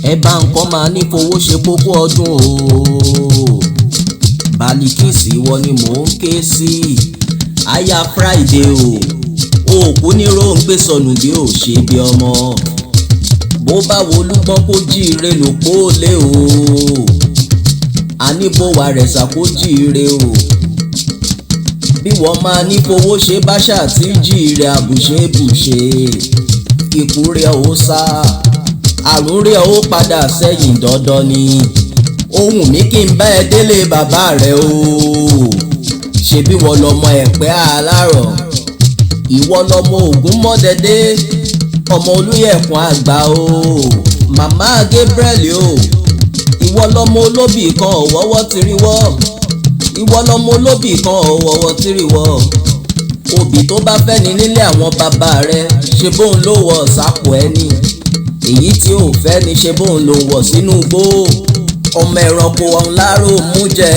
ẹ bá nǹkan máa ní fowó ṣe pópó ọdún o. Balikisi ìwọ ni mò ń ké sí. Aya Friday o. Òkú ní róńgbé sọnù bí ò ṣe bí ọmọ. Bó bá wo olúgbọ́n kó jíire lò pólé o. Àníbọ̀wá rẹ̀ ṣàkó jíire o. Bí wọ́n máa ní fowó ṣe bá ṣàtì jíire àbùṣebùṣe. Ikú rẹ̀ ó sá. Àrùn rẹ̀ ó padà sẹ́yìn dandan ni. Ohun mi kí n bá ẹ délé bàbá rẹ o. Ṣebí wọ́n lọmọ Ẹ̀pẹ́ Alárọ̀. Ìwọ lọmọ Ògúnmọ́dẹ̀dẹ́. Ọmọ Olúyẹ̀kùn àgbà o. Màmá Gabriel o. Ìwọ lọmọ olóbì kan ọ̀wọ́wọ́ tiriwọ́. Ìwọ lọmọ olóbì kan ọ̀wọ́wọ́ tiriwọ́. Obì tó bá fẹ́ ni nílé àwọn bàbá rẹ ṣe bóun ló wọ̀ sápò ẹni. Èyí tí ò fẹ́ ni ṣe bóun ló wọ̀ sínú igbó. Ọmọ ẹranko ọ̀hún láró mú jẹ.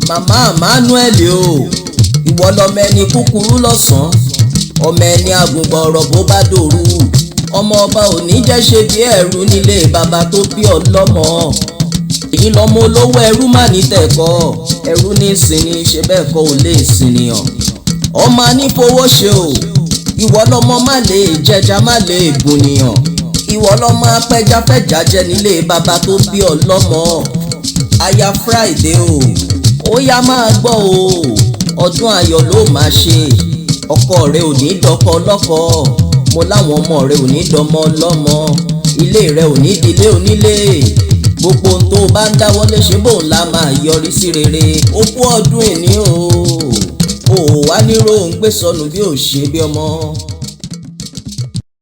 Màmá Emmanuel o. Ìwọ lọmọ ẹni kúkúrú lọ́sàn-án. Ọmọ ẹni àgùnbọ̀rọ̀ bó bá dòru. Ọmọ ọba ò ní jẹ́ ṣe bí ẹrú nílé bàbá tó bí ọlọ́mọ. Èyí lọmọ olówó ẹrú mà ní tẹ̀kọ́. Ẹrú ní ìsinmi ṣe bẹ́ẹ̀ kọ́ ò lè sinìyàn. Ọmọ anífowó ṣe o. Ìwọ lọmọ má lè jẹja má lè gùnìyàn. Ìwọ lọmọ apẹjafẹjà jẹ nílé bàbá tó bí ọlọ́mọ. Aya Friday o. Ó yá máa gbọ́ o. Ọdún ayọ̀ ló máa ṣe. Ọkọ rẹ ò ní dọkọ lọ́kọ. Mo láwọn ọmọ rẹ ò ní dọmọ lọ́mọ. Ilé rẹ ò ní dilé onílé. Gbogbo ohun tó bá ń dáwọ́lé ṣe bóun la máa yọrí sí rere. Ó kú ọdún ìní o. Ó wá ní róńgbé sọnù bí ò ṣe bí ọmọ.